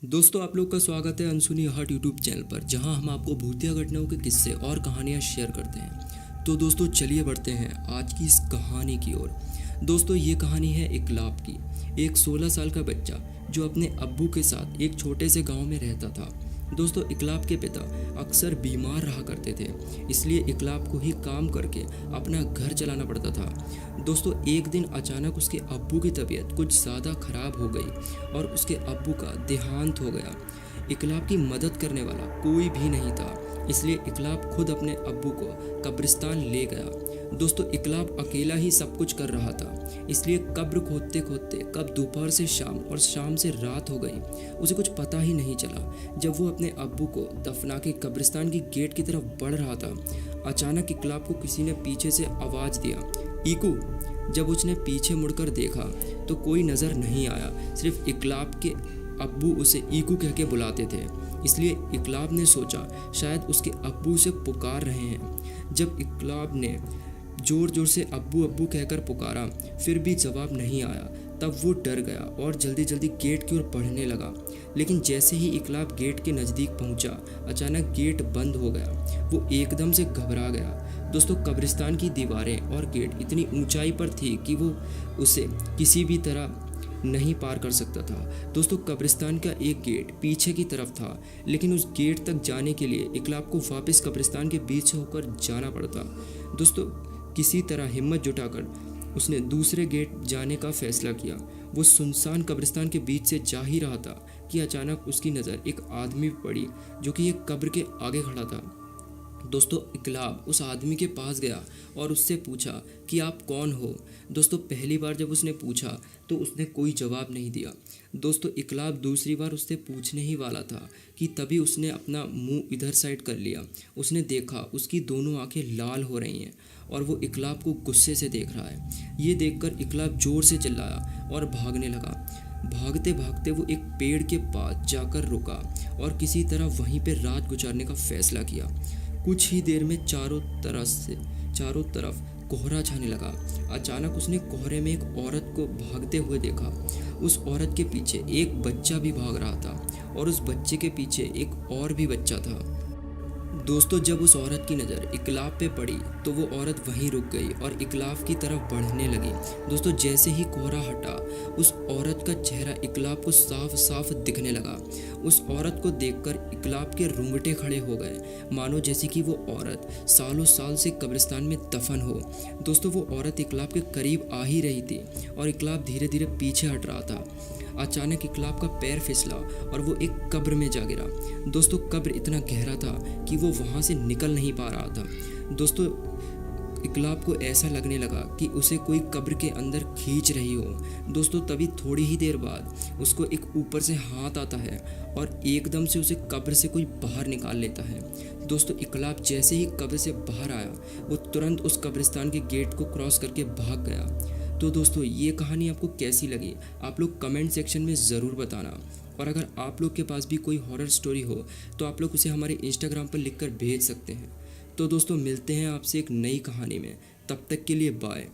दोस्तों आप लोग का स्वागत है अनसुनी हर्ट यूट्यूब चैनल पर, जहां हम आपको भूतिया घटनाओं के किस्से और कहानियां शेयर करते हैं। तो दोस्तों चलिए बढ़ते हैं आज की इस कहानी की ओर। दोस्तों ये कहानी है इकलाब की, एक 16 साल का बच्चा जो अपने अब्बू के साथ एक छोटे से गांव में रहता था। दोस्तों इकलाब के पिता अक्सर बीमार रहा करते थे, इसलिए इकलाब को ही काम करके अपना घर चलाना पड़ता था। दोस्तों एक दिन अचानक उसके अब्बू की तबीयत कुछ ज़्यादा खराब हो गई और उसके अब्बू का देहांत हो गया। इकलाब की मदद करने वाला कोई भी नहीं था, इसलिए इकलाब खुद अपने अब्बू को कब्रिस्तान ले गया। दोस्तों इकलाब अकेला ही सब कुछ कर रहा था, इसलिए कब्र खोदते खोदते कब दोपहर से शाम और शाम से रात हो गई, उसे कुछ पता ही नहीं चला। जब वो अपने अब्बू को दफना के कब्रिस्तान की गेट की तरफ बढ़ रहा था, अचानक इकलाब को किसी ने पीछे से आवाज़ दिया, ईकू। जब उसने पीछे मुड़कर देखा तो कोई नज़र नहीं आया, सिर्फ इकलाब के अब्बू उसे ईकू कह के बुलाते थे। इसलिए इकलाब ने सोचा शायद उसके अब्बू उसे पुकार रहे हैं। जब इकलाब ने जोर जोर से अब्बू अब्बू कहकर पुकारा, फिर भी जवाब नहीं आया, तब वो डर गया और जल्दी जल्दी गेट की ओर बढ़ने लगा। लेकिन जैसे ही इकलाब गेट के नज़दीक पहुंचा, अचानक गेट बंद हो गया। वो एकदम से घबरा गया। दोस्तों कब्रिस्तान की दीवारें और गेट इतनी ऊंचाई पर थी कि वो उसे किसी भी तरह नहीं पार कर सकता था। दोस्तों कब्रिस्तान का एक गेट पीछे की तरफ था, लेकिन उस गेट तक जाने के लिए इकलाब को वापस कब्रिस्तान के बीच से होकर जाना पड़ता। दोस्तों किसी तरह हिम्मत जुटाकर उसने दूसरे गेट जाने का फैसला किया। वो सुनसान कब्रिस्तान के बीच से जा ही रहा था कि अचानक उसकी नज़र एक आदमी पर पड़ी जो कि एक कब्र के आगे खड़ा था। दोस्तों इकलाब उस आदमी के पास गया और उससे पूछा कि आप कौन हो। दोस्तों पहली बार जब उसने पूछा तो उसने कोई जवाब नहीं दिया। दोस्तों इकलाब दूसरी बार उससे पूछने ही वाला था कि तभी उसने अपना मुंह इधर साइड कर लिया। उसने देखा उसकी दोनों आंखें लाल हो रही हैं और वो इकलाब को गुस्से से देख रहा है। ये देखकर इकलाब जोर से चिल्लाया और भागने लगा। भागते भागते वो एक पेड़ के पास जाकर रुका और किसी तरह वहीं पर रात गुजारने का फैसला किया। कुछ ही देर में चारों तरफ कोहरा छाने लगा। अचानक उसने कोहरे में एक औरत को भागते हुए देखा। उस औरत के पीछे एक बच्चा भी भाग रहा था और उस बच्चे के पीछे एक और भी बच्चा था। दोस्तों जब उस औरत की नज़र इकलाब पे पड़ी तो वो औरत वहीं रुक गई और इकलाब की तरफ बढ़ने लगी। दोस्तों जैसे ही कोहरा हटा, उस औरत का चेहरा इकलाब को साफ साफ दिखने लगा। उस औरत को देखकर इकलाब के रोंगटे खड़े हो गए, मानो जैसे कि वो औरत सालों साल से कब्रिस्तान में दफन हो। दोस्तों वो औरत इकलाब के करीब आ ही रही थी और इकलाब धीरे धीरे पीछे हट रहा था। अचानक इकलाब का पैर फिसला और वो एक कब्र में जा गिरा। दोस्तों कब्र इतना गहरा था कि वो वहाँ से निकल नहीं पा रहा था। दोस्तों इकलाब को ऐसा लगने लगा कि उसे कोई कब्र के अंदर खींच रही हो। दोस्तों तभी थोड़ी ही देर बाद उसको एक ऊपर से हाथ आता है और एकदम से उसे कब्र से कोई बाहर निकाल लेता है। दोस्तों इकलाब जैसे ही कब्र से बाहर आया, वो तुरंत उस कब्रिस्तान के गेट को क्रॉस करके भाग गया। तो दोस्तों ये कहानी आपको कैसी लगी, आप लोग कमेंट सेक्शन में ज़रूर बताना। और अगर आप लोग के पास भी कोई हॉरर स्टोरी हो तो आप लोग उसे हमारे इंस्टाग्राम पर लिखकर भेज सकते हैं। तो दोस्तों मिलते हैं आपसे एक नई कहानी में, तब तक के लिए बाय।